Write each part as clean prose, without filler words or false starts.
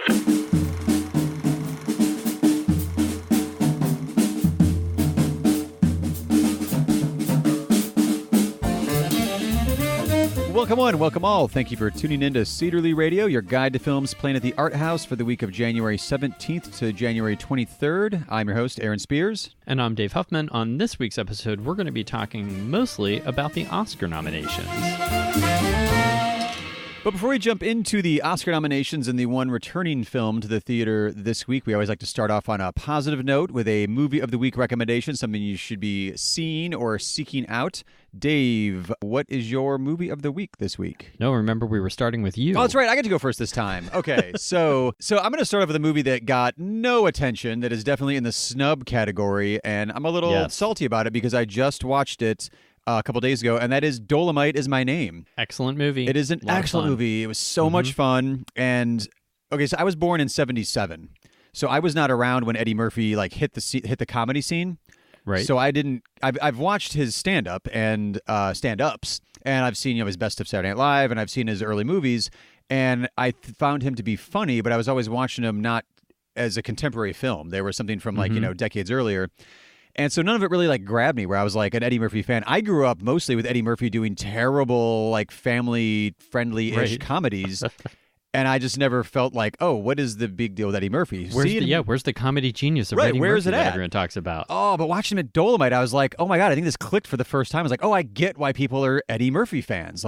Welcome one, welcome all. Thank you for tuning in to Cedarly Radio, your guide to films playing at the Art House for the week of January 17th to January 23rd. I'm your host, Aaron Spears. And I'm Dave Huffman. On this week's episode, we're going to be talking mostly about the Oscar nominations. But before we jump into the Oscar nominations and the one returning film to the theater this week, we always like to start off on a positive note with a movie of the week recommendation, something you should be seeing or seeking out. Dave, what is your movie of the week this week? No, remember we were starting with you. Oh, that's right. I get to go first this time. Okay, so I'm going to start off with a movie that got no attention, that is definitely in the snub category, and I'm a little salty about it because I just watched it a couple days ago, and that is Dolemite Is My Name. Excellent movie. It is an excellent movie. It was so much fun. And okay, so I was born in '77, so I was not around when Eddie Murphy hit the comedy scene. Right. So I didn't. I've watched his stand-up and stand-ups, and I've seen his best of Saturday Night Live, and I've seen his early movies, and I found him to be funny, but I was always watching him not as a contemporary film. They were something from decades earlier. And so none of it really grabbed me where I was an Eddie Murphy fan. I grew up mostly with Eddie Murphy doing terrible family friendly-ish comedies. And I just never felt what is the big deal with Eddie Murphy? Where's the comedy genius of Eddie where Murphy is it that at? Everyone talks about? Oh, but watching him at Dolemite, I was like, oh my God, I think this clicked for the first time. I was like, oh, I get why people are Eddie Murphy fans.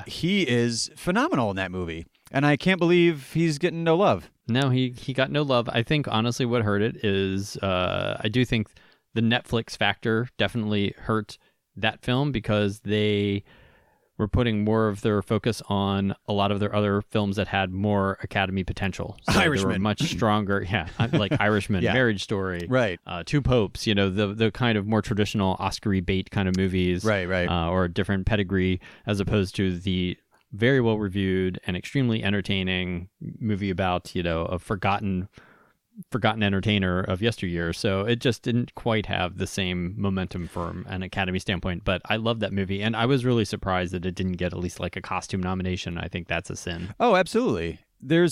He is phenomenal in that movie. And I can't believe he's getting no love. No, he got no love. I think, honestly, what hurt it is I do think the Netflix factor definitely hurt that film because they were putting more of their focus on a lot of their other films that had more Academy potential. So Irishman. They were much stronger. Yeah, like Irishman, Marriage Story, right? Two Popes, the kind of more traditional Oscar-y bait kind of movies. Right. Or a different pedigree as opposed to the very well-reviewed and extremely entertaining movie about, a forgotten entertainer of yesteryear. So it just didn't quite have the same momentum from an Academy standpoint. But I love that movie, and I was really surprised that it didn't get at least a costume nomination. I think that's a sin. Oh, absolutely. We're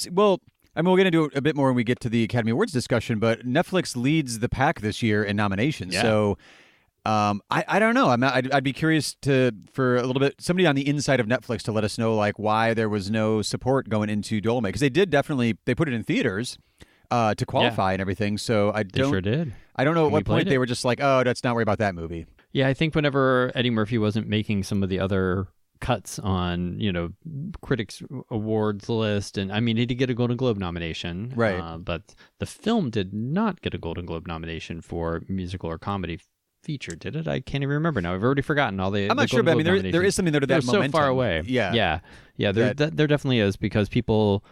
going to do a bit more when we get to the Academy Awards discussion, but Netflix leads the pack this year in nominations. Yeah. So I don't know. I'd be curious for a little bit, somebody on the inside of Netflix to let us know why there was no support going into Dolemite, because they put it in theaters to qualify and everything. So They sure did. I don't know at what point they were just oh, let's not worry about that movie. Yeah, I think whenever Eddie Murphy wasn't making some of the other cuts on, critics awards list, and he did get a Golden Globe nomination, right? But the film did not get a Golden Globe nomination for musical or comedy feature, did it? I can't even remember now. I've already forgotten all the. I'm not sure, but there is something there to that momentum. So far away. Yeah. There definitely is, because people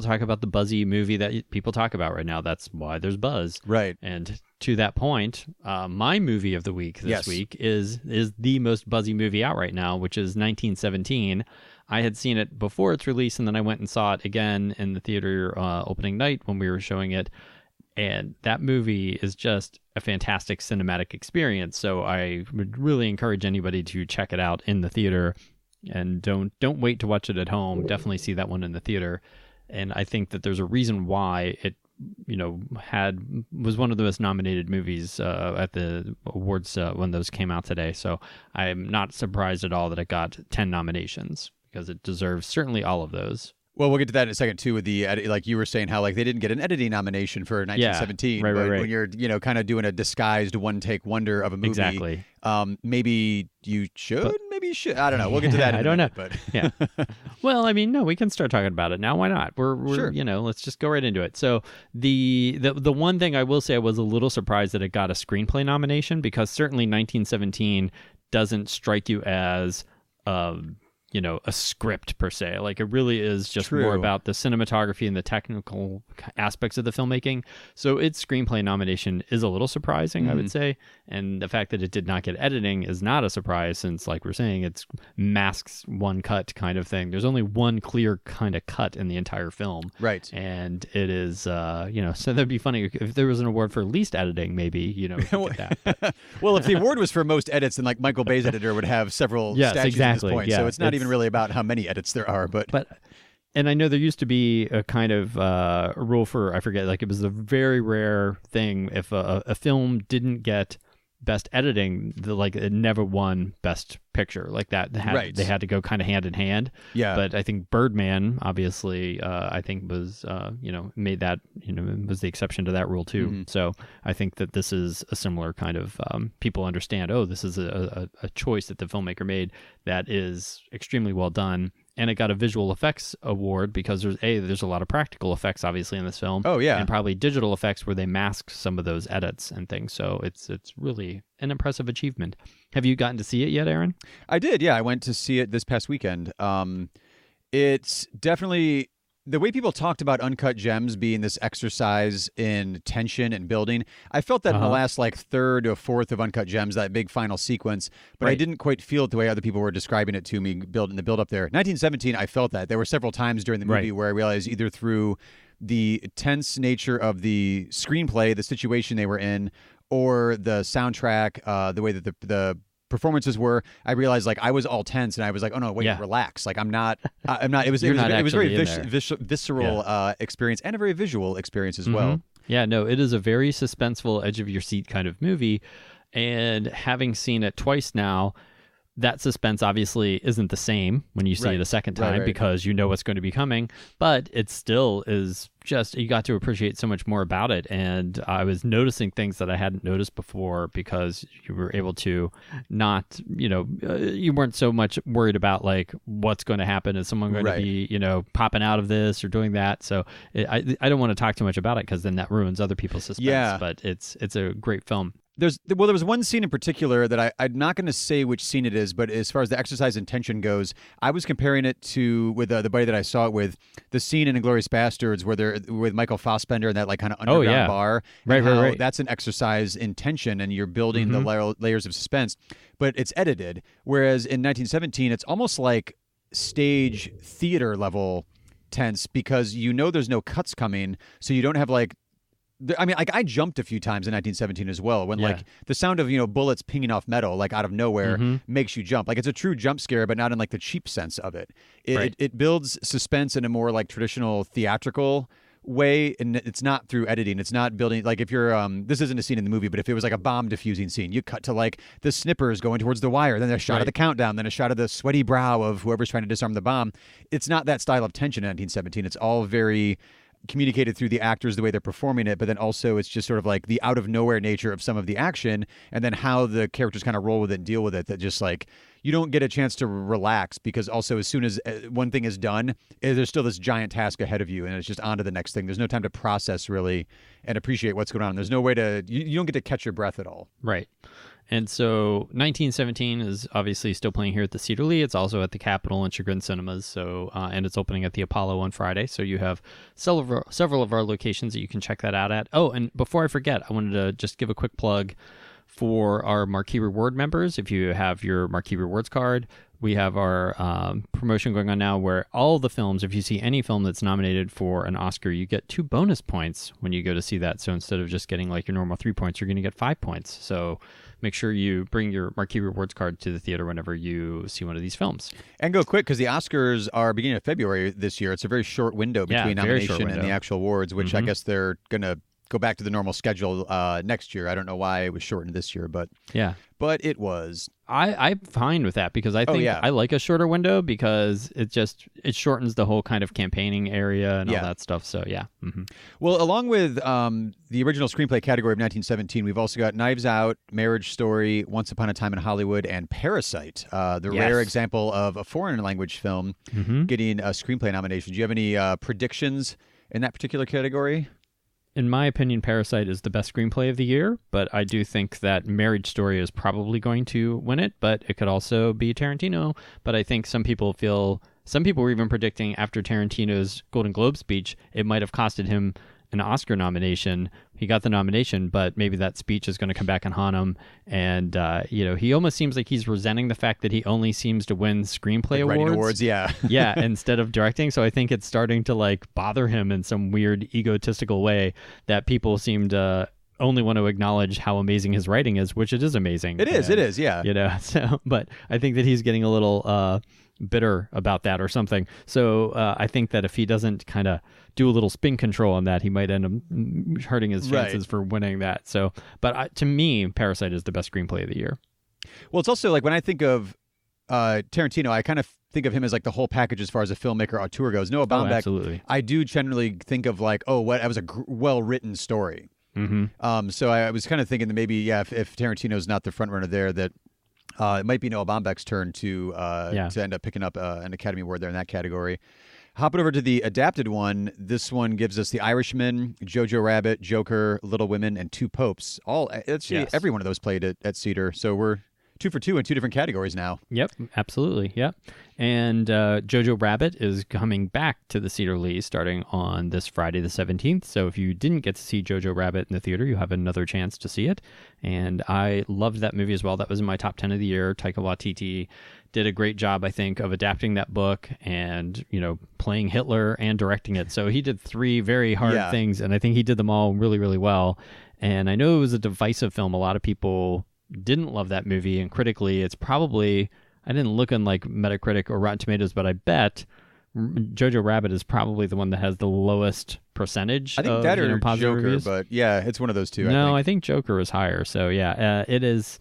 talk about the buzzy movie that people talk about right now. That's why there's buzz. Right. And to that point, my movie of the week this week is the most buzzy movie out right now, which is 1917. I had seen it before its release, and then I went and saw it again in the theater opening night when we were showing it. And that movie is just a fantastic cinematic experience. So I would really encourage anybody to check it out in the theater, and don't wait to watch it at home. Definitely see that one in the theater. And I think that there's a reason why it, was one of the most nominated movies at the awards when those came out today. So I'm not surprised at all that it got 10 nominations, because it deserves certainly all of those. Well, we'll get to that in a second too, with the like you were saying, how they didn't get an editing nomination for 1917. Right. When you're kind of doing a disguised one-take wonder of a movie, exactly. Maybe you should, maybe you should. I don't know. We'll get to that. I don't know. But yeah. Well, no, we can start talking about it now. Why not? We're sure. Let's just go right into it. So the one thing I will say, I was a little surprised that it got a screenplay nomination, because certainly 1917 doesn't strike you as a script per se. It really is just more about the cinematography and the technical aspects of the filmmaking. So its screenplay nomination is a little surprising, I would say. And the fact that it did not get editing is not a surprise, since, like we're saying, it's masks one cut kind of thing. There's only one clear kind of cut in the entire film. Right. And it is, so that'd be funny if there was an award for least editing, maybe, we could get that. Well, if the award was for most edits, then Michael Bay's editor would have several statues at this point. Yeah, so it's not even really about how many edits there are. But And I know there used to be a kind of a rule for, I forget, like it was a very rare thing if a film didn't get best editing, like it never won best picture, like that. They had to go kind of hand in hand. Yeah. But I think Birdman, obviously, I think was, made that, was the exception to that rule too. Mm-hmm. So I think that this is a similar kind of, people understand, this is a choice that the filmmaker made that is extremely well done. And it got a visual effects award because there's a lot of practical effects obviously in this film. Oh yeah, and probably digital effects where they masked some of those edits and things. So it's really an impressive achievement. Have you gotten to see it yet, Aaron? I did. Yeah, I went to see it this past weekend. It's definitely the way people talked about Uncut Gems being this exercise in tension and building. I felt that in the last third or fourth of Uncut Gems, that big final sequence, but I didn't quite feel it the way other people were describing it to me in the build up there. 1917, I felt that. There were several times during the movie where I realized either through the tense nature of the screenplay, the situation they were in, or the soundtrack, the way that the performances were, I realized I was all tense and I was like, oh no, wait, relax. I'm not. It was very visceral experience and a very visual experience as well. Yeah, no, it is a very suspenseful, edge of your seat kind of movie, and having seen it twice now, that suspense obviously isn't the same when you see it a second time because you know what's going to be coming, but it still is just, you got to appreciate so much more about it. And I was noticing things that I hadn't noticed before because you were able to not, you weren't so much worried about what's going to happen. Is someone going to be, popping out of this or doing that? So I don't want to talk too much about it because then that ruins other people's suspense, but it's a great film. There was one scene in particular that I'm not going to say which scene it is, but as far as the exercise in tension goes, I was comparing it to, with the buddy that I saw it with, the scene in Inglourious Basterds where they're with Michael Fassbender in that kind of underground bar. Right. That's an exercise in tension, and you're building the layers of suspense, but it's edited. Whereas in 1917, it's almost like stage theater level tense because there's no cuts coming, so you don't have I jumped a few times in 1917 as well when the sound of bullets pinging off metal out of nowhere makes you jump. It's a true jump scare, but not in the cheap sense of it. It builds suspense in a more traditional theatrical way, and it's not through editing. It's not building if you're this isn't a scene in the movie, but if it was a bomb diffusing scene, you cut to the snippers going towards the wire, then a shot of the countdown, then a shot of the sweaty brow of whoever's trying to disarm the bomb. It's not that style of tension in 1917. It's all very communicated through the actors, the way they're performing it, but then also it's just sort of the out of nowhere nature of some of the action, and then how the characters kind of roll with it and deal with it, that just you don't get a chance to relax, because also as soon as one thing is done, there's still this giant task ahead of you, and it's just on to the next thing. There's no time to process really and appreciate what's going on. There's no way to, you don't get to catch your breath at all. Right. And so 1917 is obviously still playing here at the Cedar Lee. It's also at the Capitol and Chagrin Cinemas. So, and it's opening at the Apollo on Friday. So you have several of our locations that you can check that out at. Oh, and before I forget, I wanted to just give a quick plug for our Marquee Reward members. If you have your Marquee Rewards card, we have our promotion going on now where all the films, if you see any film that's nominated for an Oscar, you get 2 bonus points when you go to see that. So instead of just getting your normal 3 points, you're going to get 5 points. So make sure you bring your Marquee Rewards card to the theater whenever you see one of these films. And go quick, because the Oscars are beginning of February this year. It's a very short window between nomination and the actual awards, which I guess they're going to go back to the normal schedule next year. I don't know why it was shortened this year, but it was. I'm fine with that because I think I like a shorter window because it shortens the whole kind of campaigning area and all that stuff. So Well, along with the original screenplay category of 1917, we've also got Knives Out, Marriage Story, Once Upon a Time in Hollywood, and Parasite, the rare example of a foreign language film getting a screenplay nomination. Do you have any predictions in that particular category? In my opinion, Parasite is the best screenplay of the year, but I do think that Marriage Story is probably going to win it, but it could also be Tarantino. But I think some people were even predicting after Tarantino's Golden Globe speech, it might have costed him an Oscar nomination. He got the nomination, but maybe that speech is going to come back and haunt him. And, he almost seems like he's resenting the fact that he only seems to win screenplay awards. Yeah, instead of directing. So I think it's starting to bother him in some weird egotistical way that people seem to only want to acknowledge how amazing his writing is, which it is amazing. It is, yeah. So, but I think that he's getting a little bitter about that or something. So I think that if he doesn't kind of do a little spin control on that, he might end up hurting his chances for winning that. So, but to me, Parasite is the best screenplay of the year. Well, it's also like when I think of Tarantino, I kind of think of him as like the whole package as far as a filmmaker auteur goes. Noah Baumbach, absolutely. I do generally think of like, that was a well-written story. Mm-hmm. So I was kind of thinking that maybe, if Tarantino's not the front runner there, that it might be Noah Baumbach's turn to end up picking up an Academy Award there in that category. Hopping over to the adapted one, this one gives us The Irishman, Jojo Rabbit, Joker, Little Women, and Two Popes. Every one of those played at Cedar. So we're 2 for 2 in 2 different categories now. Yep, absolutely. Yep. And Jojo Rabbit is coming back to the Cedar Lee starting on this Friday the 17th. So if you didn't get to see Jojo Rabbit in the theater, you have another chance to see it. And I loved that movie as well. That was in my top 10 of the year. Taika Waititi did a great job, I think, of adapting that book and, playing Hitler and directing it. So he did 3 very hard things, and I think he did them all really, really well. And I know it was a divisive film. A lot of people didn't love that movie, and critically it's probably, I didn't look on like Metacritic or Rotten Tomatoes, but I bet Jojo Rabbit is probably the one that has the lowest percentage. I think of, that or positive Joker, reviews. but it's one of those two. No, I think Joker is higher. So it is.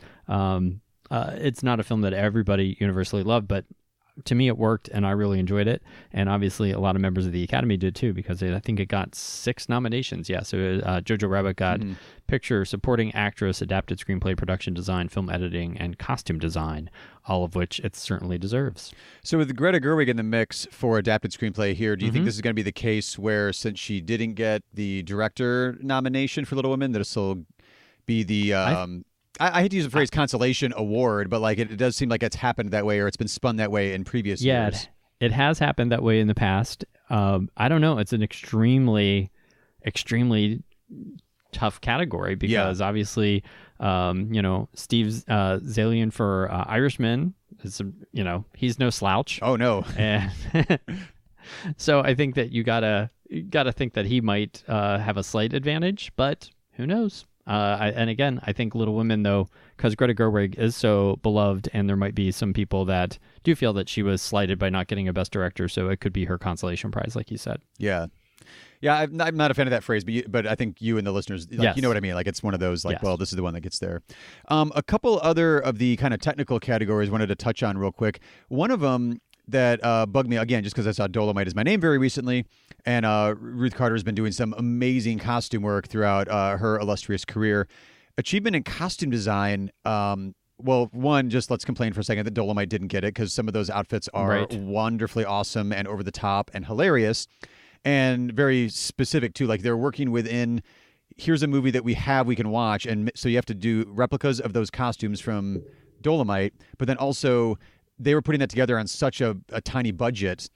It's not a film that everybody universally loved, but to me it worked and I really enjoyed it. And obviously a lot of members of the Academy did too, because I think it got 6 nominations. Yeah, so Jojo Rabbit got Picture, Supporting Actress, Adapted Screenplay, Production Design, Film Editing, and Costume Design, all of which it certainly deserves. So with Greta Gerwig in the mix for Adapted Screenplay here, do you think this is going to be the case where, since she didn't get the director nomination for Little Women, that this will be the... I hate to use the phrase consolation award, but like it does seem like it's happened that way, or it's been spun that way in previous years. Yeah, it has happened that way in the past. I don't know. It's an extremely, extremely tough category because obviously, Steve Zalian for Irishman is, he's no slouch. Oh no. And so I think that you gotta think that he might have a slight advantage, but who knows? And again, I think Little Women, though, because Greta Gerwig is so beloved, and there might be some people that do feel that she was slighted by not getting a Best Director, so it could be her consolation prize, like you said. Yeah. I'm not a fan of that phrase, but I think you and the listeners, you know what I mean? Like, it's one of those, well, this is the one that gets there. A couple other of the kind of technical categories I wanted to touch on real quick. One of them that bugged me, again, just because I saw Dolemite Is My Name very recently, and Ruth Carter has been doing some amazing costume work throughout her illustrious career. Achievement in costume design, one, just let's complain for a second that Dolemite didn't get it, because some of those outfits are wonderfully awesome and over the top and hilarious, and very specific too. Like, they're working within, here's a movie that we can watch, and so you have to do replicas of those costumes from Dolemite, but then also they were putting that together on such a tiny budget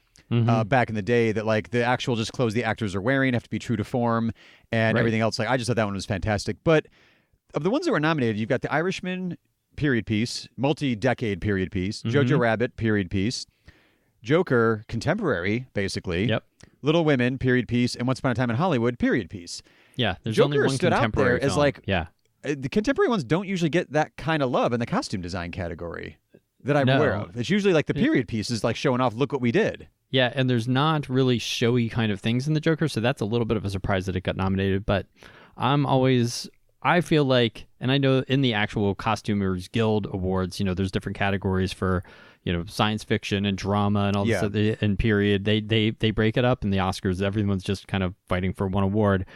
back in the day that like the actual just clothes the actors are wearing have to be true to form, and everything else. Like, I just thought that one was fantastic. But of the ones that were nominated, you've got The Irishman, period piece, multi-decade period piece, Jojo Rabbit, period piece, Joker, contemporary, basically, Little Women, period piece, and Once Upon a Time in Hollywood, period piece. Yeah, there's Joker only one stood contemporary out there film. as like, the contemporary ones don't usually get that kind of love in the costume design category that I'm aware of. It's usually like the period pieces, like showing off, look what we did. Yeah, and there's not really showy kind of things in the Joker, so that's a little bit of a surprise that it got nominated. But I feel like, and I know in the actual Costumers Guild Awards, there's different categories for, science fiction and drama and all this and period. They break it up in the Oscars. Everyone's just kind of fighting for one award.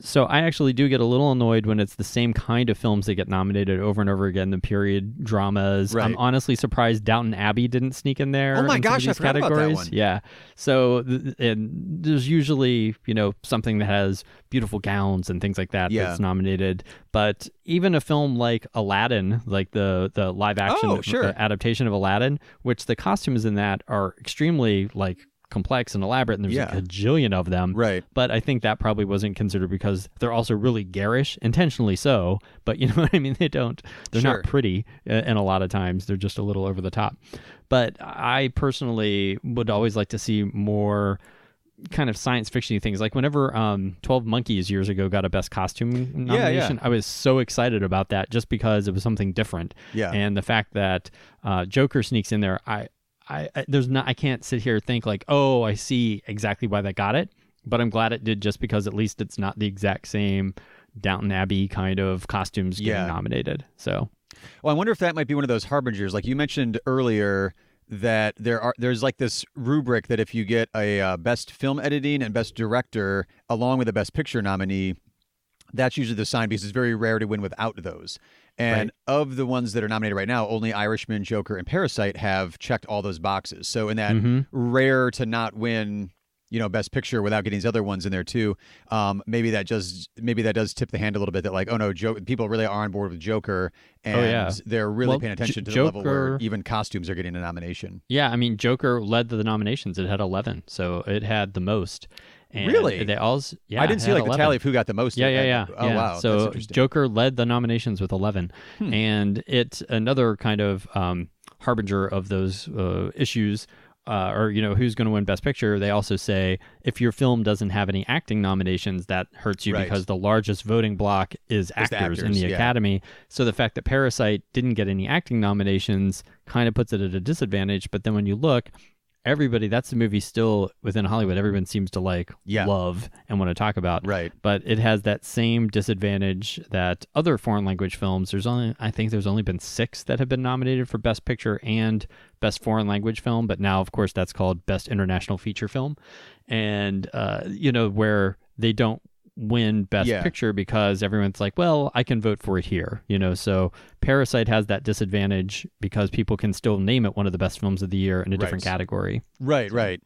So I actually do get a little annoyed when it's the same kind of films that get nominated over and over again, the period dramas. I'm honestly surprised Downton Abbey didn't sneak in there. Oh my gosh, I forgot about that one. Yeah. So and there's usually, something that has beautiful gowns and things like that that's nominated. But even a film like Aladdin, like the live action adaptation of Aladdin, which the costumes in that are extremely complex and elaborate, and there's like a jillion of them. Right. But I think that probably wasn't considered because they're also really garish, intentionally so. But you know what I mean? They're not pretty, and a lot of times they're just a little over the top. But I personally would always like to see more, kind of science fiction things. Like whenever 12 Monkeys years ago got a Best Costume nomination, I was so excited about that just because it was something different. Yeah. And the fact that Joker sneaks in there, I can't sit here and think like, oh, I see exactly why that got it. But I'm glad it did, just because at least it's not the exact same Downton Abbey kind of costumes getting nominated. So, well, I wonder if that might be one of those harbingers, like you mentioned earlier, that there's like this rubric that if you get a best film editing and best director along with a best picture nominee, that's usually the sign, because it's very rare to win without those. And of the ones that are nominated right now, only Irishman, Joker, and Parasite have checked all those boxes. So in that rare to not win, best picture without getting these other ones in there too, maybe that does tip the hand a little bit, that like, oh no, people really are on board with Joker, and they're really paying attention to the level where even costumes are getting a nomination. Yeah, I mean, Joker led the nominations. It had 11, so it had the most. And really? They all, I didn't see like 11. The tally of who got the most. Yeah. Oh wow. So Joker led the nominations with 11, and it's another kind of harbinger of those issues. Or who's going to win Best Picture. They also say if your film doesn't have any acting nominations, that hurts you, because the largest voting block is actors in the Academy. So the fact that Parasite didn't get any acting nominations kind of puts it at a disadvantage. But then when you look, everybody, that's the movie still within Hollywood everyone seems to love and want to talk about. Right. But it has that same disadvantage that other foreign language films, I think there's only been 6 that have been nominated for Best Picture and Best Foreign Language Film, but now of course that's called Best International Feature Film. And where they don't win Best Picture because everyone's like, well, I can vote for it here, so Parasite has that disadvantage because people can still name it one of the best films of the year in a different category. Right.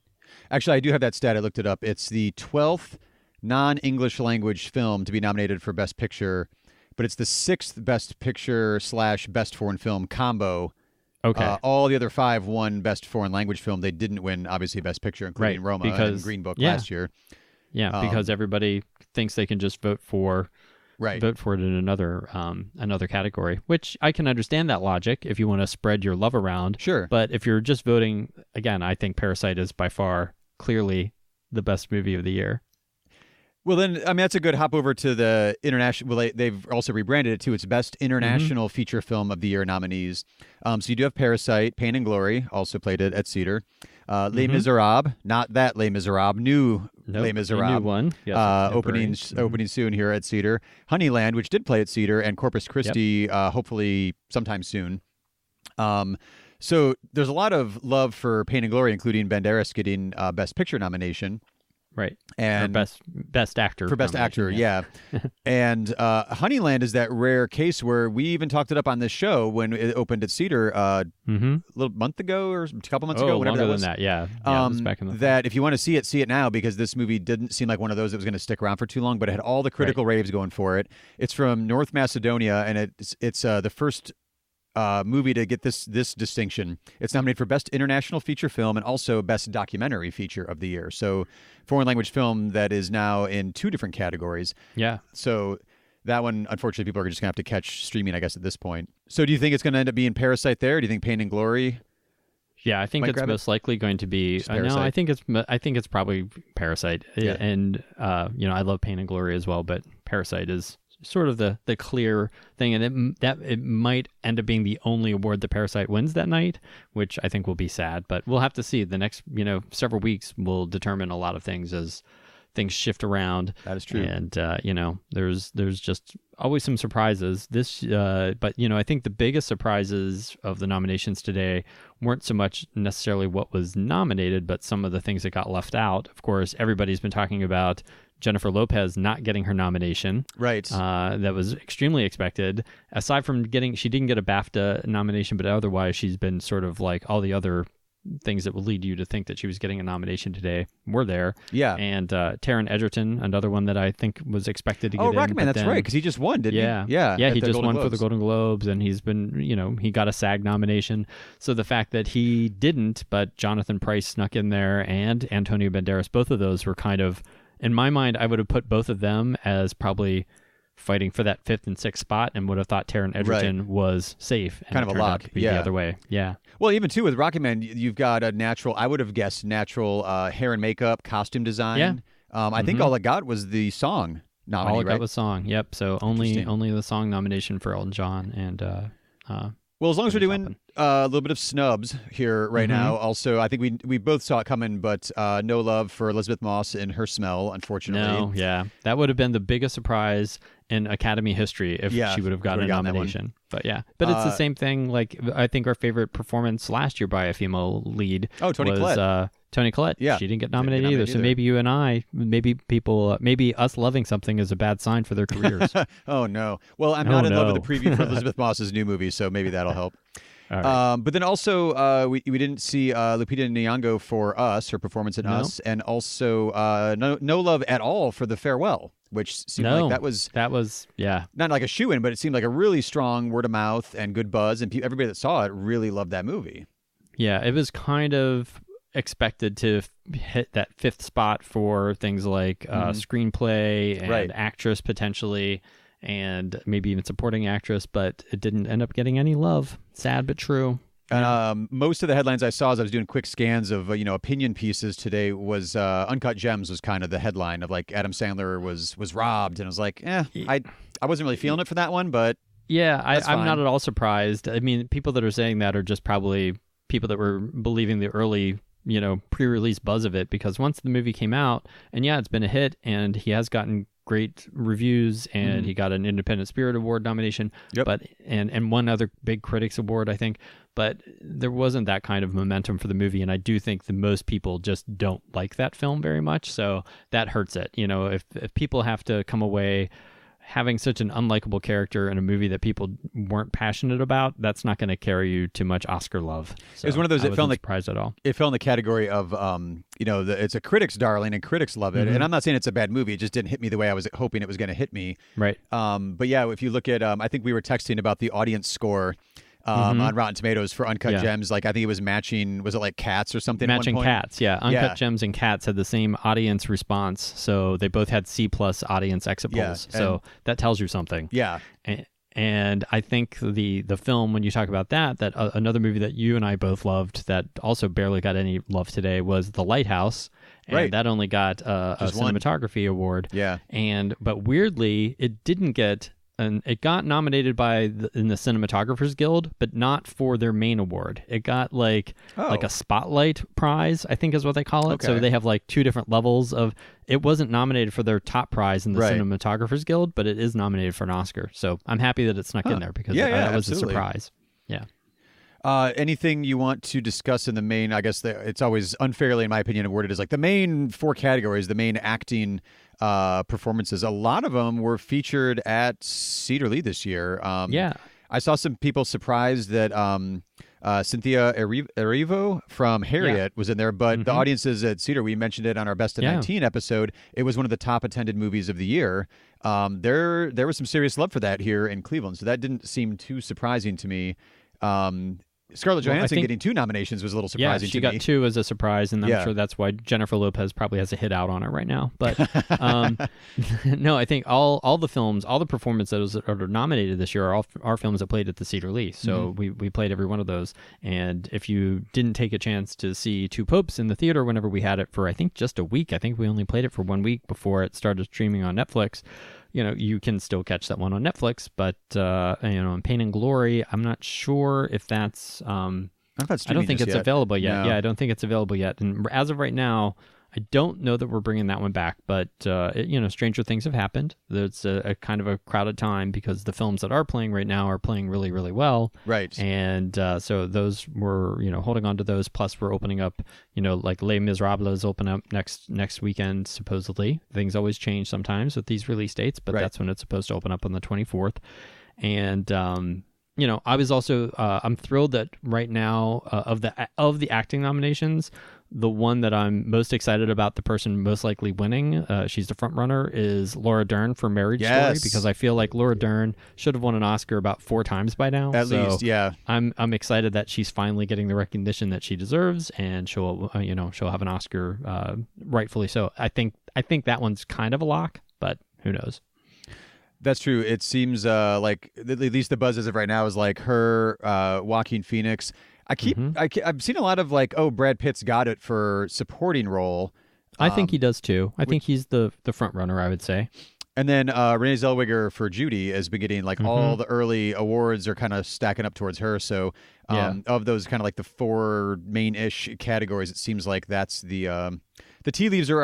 Actually, I do have that stat. I looked it up. It's the 12th non-English language film to be nominated for Best Picture, but it's the 6th Best Picture / Best Foreign Film combo. Okay. All the other 5 won Best Foreign Language Film. They didn't win, obviously, Best Picture, including Roma and Green Book last year. Yeah, because everybody thinks they can just vote for it in another category, which I can understand that logic if you want to spread your love around. Sure. But if you're just voting, again, I think Parasite is by far clearly the best movie of the year. Well, then, I mean, that's a good hop over to the international. Well, they've also rebranded it to its Best International Feature Film of the Year nominees. So you do have Parasite, Pain and Glory, also played it at Cedar. Les Miserables, not that Les Miserables, Les Miserables. New one. Yes, opening soon here at Cedar. Honeyland, which did play at Cedar, and Corpus Christi, hopefully sometime soon. So there's a lot of love for Pain and Glory, including Banderas getting Best Picture nomination. Right. And best actor. For Best Actor, yeah. And Honeyland is that rare case where we even talked it up on this show when it opened at Cedar a little month ago or a couple months ago, whenever longer that was. than that, yeah. It was back in the that if you want to see it now, because this movie didn't seem like one of those that was going to stick around for too long, but it had all the critical raves going for it. It's from North Macedonia, and it's the first movie to get this distinction. It's nominated for Best International Feature Film and also Best Documentary Feature of the Year. So foreign language film that is now in 2 different categories. Yeah. So that one, unfortunately, people are just going to have to catch streaming, I guess, at this point. So do you think it's going to end up being Parasite there? Do you think Pain and Glory? Yeah, I think it's most likely going to be. No, I think it's probably Parasite. Yeah. And I love Pain and Glory as well, but Parasite is sort of the clear thing, and it might end up being the only award that Parasite wins that night, which I think will be sad, but we'll have to see. The next several weeks will determine a lot of things as things shift around. That is true. And there's just always some surprises but I think the biggest surprises of the nominations today weren't so much necessarily what was nominated, but some of the things that got left out. Of course, everybody's been talking about Jennifer Lopez not getting her nomination. Right. That was extremely expected. Aside from she didn't get a BAFTA nomination, but otherwise she's been sort of like all the other things that would lead you to think that she was getting a nomination today were there. Yeah. And Taron Egerton, another one that I think was expected to get in. Rocketman, that's right, because he just won, didn't he? Yeah, he just won for the Golden Globes, and he's been, he got a SAG nomination. So the fact that he didn't, but Jonathan Pryce snuck in there and Antonio Banderas, both of those were kind of, in my mind, I would have put both of them as probably fighting for that 5th and 6th spot and would have thought Taron Egerton was safe. And kind of a lock. To be the other way. Yeah. Well, even too with Rocket Man, you've got a natural, I would have guessed natural hair and makeup, costume design. Yeah. I think all it got was the song nominee, all it right? got was song. Yep. So only the song nomination for Elton John. And well, as long as we're doing a little bit of snubs here right now. Also, I think we both saw it coming, but no love for Elizabeth Moss and Her Smell, unfortunately. No, yeah. That would have been the biggest surprise in Academy history if she would have gotten a nomination. But yeah, but it's the same thing. Like, I think our favorite performance last year by a female lead Toni was Collette. Toni Collette. Yeah. She didn't get nominated either. So maybe you and I, maybe us loving something is a bad sign for their careers. Oh, no. Well, I'm not in love with the preview for Elizabeth Moss's new movie, so maybe that'll help. All right. But then also, we didn't see Lupita Nyong'o for Us, her performance in Us, and also no love at all for The Farewell, which seemed like that was not like a shoo-in, but it seemed like a really strong word of mouth and good buzz, and everybody that saw it really loved that movie. Yeah, it was kind of expected to hit that 5th spot for things like screenplay and actress potentially, and maybe even supporting actress, but it didn't end up getting any love. Sad but true. And most of the headlines I saw as I was doing quick scans of opinion pieces today was Uncut Gems was kind of the headline of like Adam Sandler was robbed, and I was like, I wasn't really feeling it for that one, but yeah, I'm not at all surprised. I mean, people that are saying that are just probably people that were believing the early pre-release buzz of it, because once the movie came out, and it's been a hit, and he has gotten great reviews, and he got an Independent Spirit Award nomination, but and one other big critics award, I think, but there wasn't that kind of momentum for the movie, and I do think that most people just don't like that film very much, so that hurts it. If people have to come away having such an unlikable character in a movie that people weren't passionate about, that's not going to carry you to much Oscar love. So it was one of those that felt like surprised at all. It fell in the category of, it's a critic's darling and critics love it. And I'm not saying it's a bad movie. It just didn't hit me the way I was hoping it was going to hit me. Right. But yeah, if you look at, I think we were texting about the audience score on Rotten Tomatoes for Uncut Gems. Like, I think it was matching, was it like Cats or something? Matching at one point? Cats, yeah. Uncut Gems and Cats had the same audience response, so they both had C+ audience exit polls. So that tells you something. Yeah. And I think the film, when you talk about that another movie that you and I both loved that also barely got any love today was The Lighthouse. And that only got a cinematography award. Yeah. But weirdly, it didn't get... And it got nominated in the Cinematographers Guild, but not for their main award. It got like a spotlight prize, I think is what they call it. Okay. So they have like 2 different levels of. It wasn't nominated for their top prize in the Cinematographers Guild, but it is nominated for an Oscar. So I'm happy that it snuck in there because that was a surprise. Yeah. Anything you want to discuss in the main? I guess it's always unfairly, in my opinion, awarded as like the main 4 categories, the main acting performances. A lot of them were featured at Cedar Lee this year. I saw some people surprised that Cynthia Erivo from Harriet was in there, but the audiences at Cedar, we mentioned it on our Best of 19 episode, it was one of the top attended movies of the year. There was some serious love for that here in Cleveland, so that didn't seem too surprising to me. Scarlett Johansson getting 2 nominations was a little surprising to me. Yeah, she got 2 as a surprise, and I'm sure that's why Jennifer Lopez probably has a hit out on her right now. But no, I think all the films, all the performances that are nominated this year are films that played at the Cedar Lee. So we played every one of those. And if you didn't take a chance to see Two Popes in the theater whenever we had it for, I think, just a week, I think we only played it for 1 week before it started streaming on Netflix. You can still catch that one on Netflix, but in Pain and Glory, I'm not sure if that's. I don't think it's available yet. No. Yeah, I don't think it's available yet. And as of right now, I don't know that we're bringing that one back. But stranger things have happened. It's a kind of a crowded time because the films that are playing right now are playing really, really well. Right. And so those were holding on to those. Plus, we're opening up. Like Les Miserables open up next weekend. Supposedly, things always change sometimes with these release dates, but that's when it's supposed to open up on the 24th. And I was also I'm thrilled that right now of the acting nominations, the one that I'm most excited about, the person most likely winning, she's the front runner, is Laura Dern for Marriage Story, because I feel like Laura Dern should have won an Oscar about 4 times by now. At least, yeah. I'm excited that she's finally getting the recognition that she deserves, and she'll have an Oscar, rightfully so. I think that one's kind of a lock, but who knows? That's true. It seems like at least the buzz as of right now is like her, Joaquin Phoenix. I've seen a lot of like, oh, Brad Pitt's got it for supporting role. I think he does too. I think he's the front runner, I would say. And then Renee Zellweger for Judy has been getting like all the early awards are kind of stacking up towards her. So of those kind of like the 4 main-ish categories, it seems like that's the tea leaves have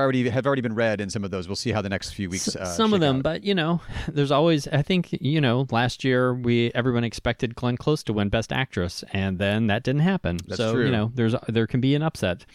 already been read in some of those. We'll see how the next few weeks. Some of them, but there's always. I think last year everyone expected Glenn Close to win Best Actress, and then that didn't happen. That's so true. there can be an upset.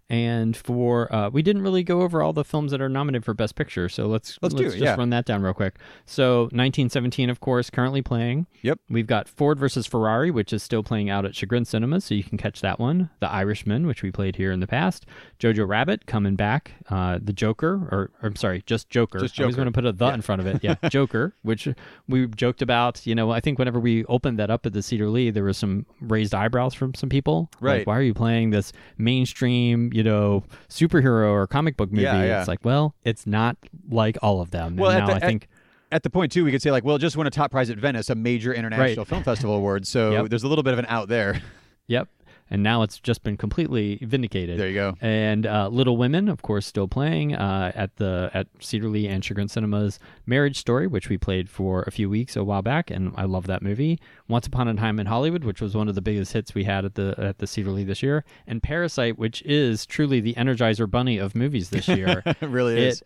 And for we didn't really go over all the films that are nominated for Best Picture, so let's just run that down real quick. So 1917, of course, currently playing. Yep. We've got Ford versus Ferrari, which is still playing out at Chagrin Cinemas, so you can catch that one. The Irishman, which we played here in the past. Jojo Rabbit coming back. The Joker, or I'm sorry, just Joker. I was going to put a "the" in front of it. Yeah, Joker, which we joked about. I think whenever we opened that up at the Cedar Lee, there was some raised eyebrows from some people. Right. Like, why are you playing this mainstream, superhero or comic book movie? It's like, well, it's not like all of them. Well, and now I think at the point too, we could say like, well, it just won a top prize at Venice, a major international film festival award. So there's a little bit of an out there. Yep. And now it's just been completely vindicated. There you go. And Little Women, of course, still playing at Cedar Lee and Chagrin Cinemas. Marriage Story, which we played for a few weeks a while back, and I love that movie. Once Upon a Time in Hollywood, which was one of the biggest hits we had at the Cedar Lee this year, and Parasite, which is truly the Energizer Bunny of movies this year. It really is.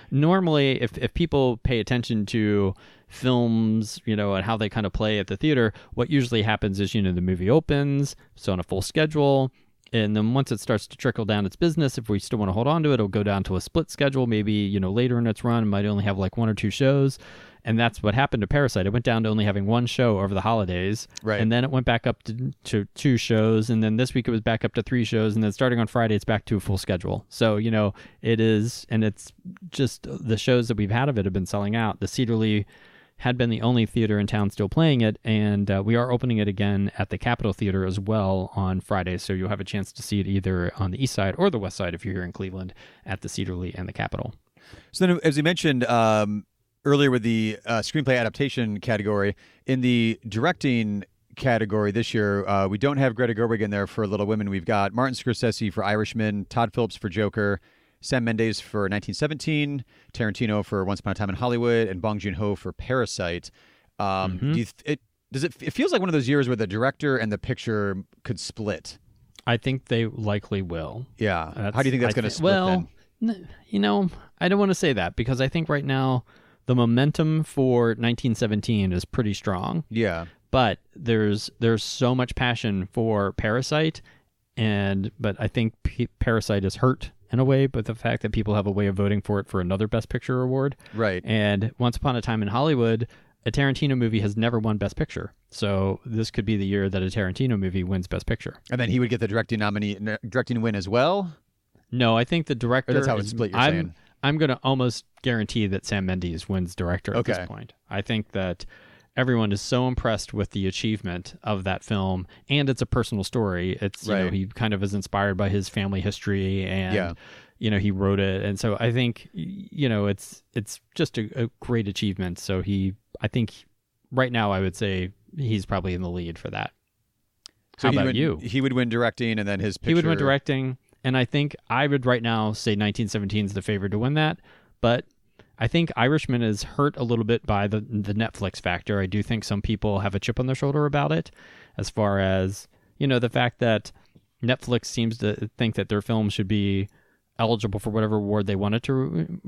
Normally, if people pay attention to films, and how they kind of play at the theater, what usually happens is, the movie opens, so on a full schedule, and then once it starts to trickle down its business, if we still want to hold on to it, it'll go down to a split schedule. Maybe, later in its run, it might only have like 1 or 2 shows. And that's what happened to Parasite. It went down to only having 1 show over the holidays. Right. And then it went back up to 2 shows. And then this week it was back up to 3 shows. And then starting on Friday, it's back to a full schedule. So, it is, and it's just the shows that we've had of it have been selling out. The Cedar Lee had been the only theater in town still playing it, and we are opening it again at the Capitol Theater as well on Friday, so you'll have a chance to see it either on the east side or the west side if you're here in Cleveland at the Cedar Lee and the Capitol. So then, as you mentioned earlier with the screenplay adaptation category, in the directing category this year, we don't have Greta Gerwig in there for Little Women. We've got Martin Scorsese for Irishman, Todd Phillips for Joker, Sam Mendes for 1917, Tarantino for Once Upon a Time in Hollywood, and Bong Joon-ho for Parasite. It feels like one of those years where the director and the picture could split. I think they likely will. Yeah. How do you think that's going to split then? I don't want to say that because I think right now the momentum for 1917 is pretty strong. Yeah. But there's so much passion for Parasite, but I think Parasite is hurt in a way, but the fact that people have a way of voting for it for another Best Picture award. Right. And Once Upon a Time in Hollywood, a Tarantino movie has never won Best Picture. So this could be the year that a Tarantino movie wins Best Picture. And then he would get the directing win as well? No, I think the director... Or that's how it's split, you're saying. I'm going to almost guarantee that Sam Mendes wins director at this point. I think that everyone is so impressed with the achievement of that film, and it's a personal story. It's he kind of is inspired by his family history, and he wrote it, and so I think it's just a great achievement. So I think right now I would say he's probably in the lead for that. So How about you? He would win directing, and then his picture. He would win directing, and I think I would right now say 1917 is the favorite to win that, but I think Irishman is hurt a little bit by the Netflix factor. I do think some people have a chip on their shoulder about it, as far as, the fact that Netflix seems to think that their film should be eligible for whatever award they want it to.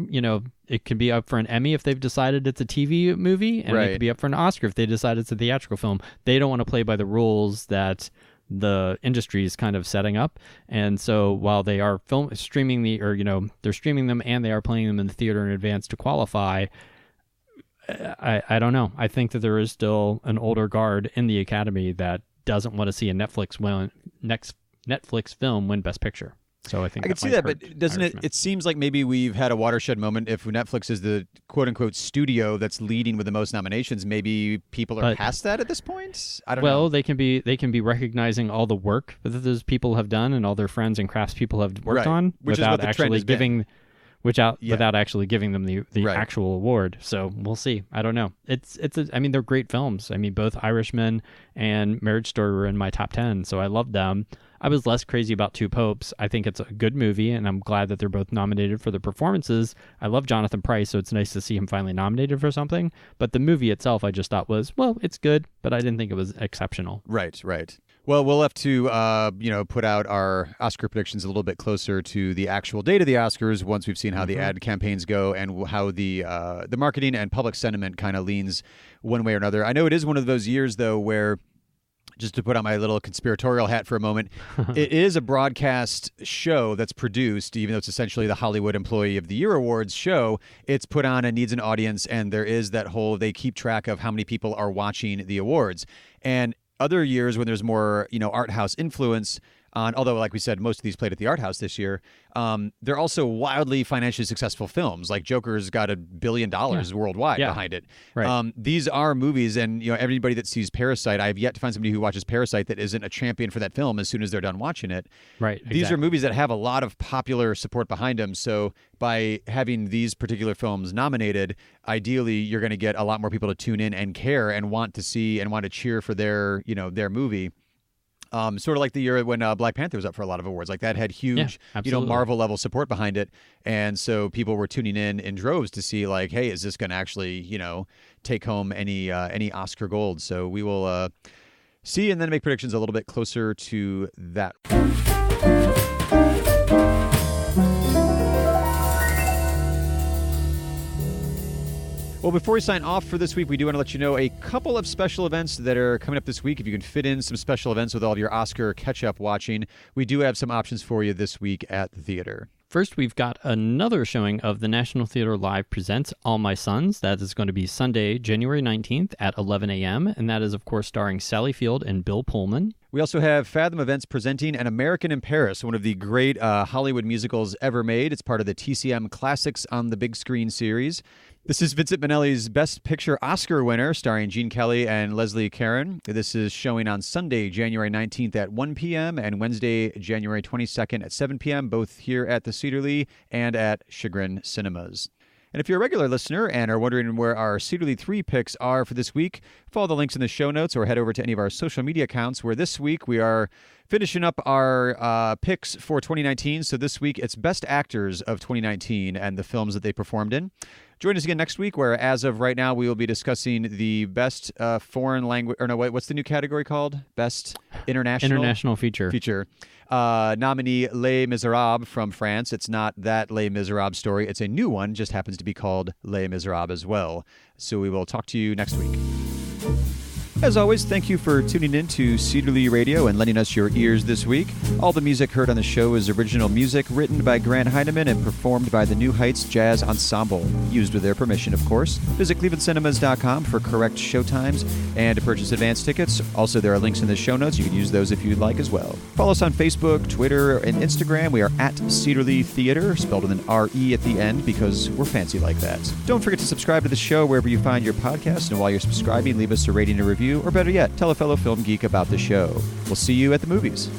It can be up for an Emmy if they've decided it's a TV movie, and it could be up for an Oscar if they decide it's a theatrical film. They don't want to play by the rules that the industry is kind of setting up, and so while they are streaming they're streaming them and they are playing them in the theater in advance to qualify, I don't know. I think that there is still an older guard in the Academy that doesn't want to see a Netflix film win Best Picture. So I think I can see that, but doesn't it seems like maybe we've had a watershed moment. If Netflix is the quote-unquote studio that's leading with the most nominations, maybe people are past that at this point? I don't know. Well, they can be recognizing all the work that those people have done and all their friends and craftspeople have worked on, without actually without actually giving them the Right. actual award. So we'll see. I don't know. I mean, they're great films. I mean, both Irishman and Marriage Story were in my top 10, so I loved them. I was less crazy about Two Popes. I think it's a good movie, and I'm glad that they're both nominated for the performances. I love Jonathan Pryce, so it's nice to see him finally nominated for something. But the movie itself, I just thought was, well, it's good, but I didn't think it was exceptional. Right. Well, we'll have to, put out our Oscar predictions a little bit closer to the actual date of the Oscars once we've seen how the ad campaigns go and how the marketing and public sentiment kind of leans one way or another. I know it is one of those years, though, where, just to put on my little conspiratorial hat for a moment, it is a broadcast show that's produced, even though it's essentially the Hollywood Employee of the Year Awards show. It's put on and needs an audience, and there is that whole, they keep track of how many people are watching the awards. And other years when there's more, art house influence on, although like we said, most of these played at the art house this year, they're also wildly financially successful films. Like Joker's got $1 billion worldwide behind it. Right. These are movies, and everybody that sees Parasite, I've yet to find somebody who watches Parasite that isn't a champion for that film as soon as they're done watching it. Right. These are movies that have a lot of popular support behind them. So by having these particular films nominated, ideally you're going to get a lot more people to tune in and care and want to see and want to cheer for their movie. Sort of like the year when Black Panther was up for a lot of awards. Like that had huge, Marvel level support behind it. And so people were tuning in droves to see like, hey, is this going to actually, take home any Oscar gold? So we will see and then make predictions a little bit closer to that. Well, before we sign off for this week, we do want to let you know a couple of special events that are coming up this week. If you can fit in some special events with all of your Oscar catch-up watching, we do have some options for you this week at the theater. First, we've got another showing of the National Theater Live presents All My Sons. That is going to be Sunday, January 19th at 11 a.m., and that is, of course, starring Sally Field and Bill Pullman. We also have Fathom Events presenting An American in Paris, one of the great Hollywood musicals ever made. It's part of the TCM Classics on the Big Screen series. This is Vincent Minnelli's Best Picture Oscar winner, starring Gene Kelly and Leslie Caron. This is showing on Sunday, January 19th at 1 p.m. and Wednesday, January 22nd at 7 p.m., both here at the Cedar Lee and at Chagrin Cinemas. And if you're a regular listener and are wondering where our Cedar Lee 3 picks are for this week, follow the links in the show notes or head over to any of our social media accounts, where this week we are finishing up our picks for 2019. So this week it's Best Actors of 2019 and the films that they performed in. Join us again next week, where as of right now, we will be discussing the best foreign language, or no, wait, what's the new category called? Best International Feature. Nominee Les Miserables from France. It's not that Les Miserables story. It's a new one, just happens to be called Les Miserables as well. So we will talk to you next week. As always, thank you for tuning in to Cedar Lee Radio and lending us your ears this week. All the music heard on the show is original music written by Grant Heineman and performed by the New Heights Jazz Ensemble, used with their permission, of course. Visit clevelandcinemas.com for correct showtimes and to purchase advance tickets. Also, there are links in the show notes. You can use those if you'd like as well. Follow us on Facebook, Twitter, and Instagram. We are at Cedar Lee Theater, spelled with an R-E at the end because we're fancy like that. Don't forget to subscribe to the show wherever you find your podcast, and while you're subscribing, leave us a rating and review, or better yet, tell a fellow film geek about the show. We'll see you at the movies.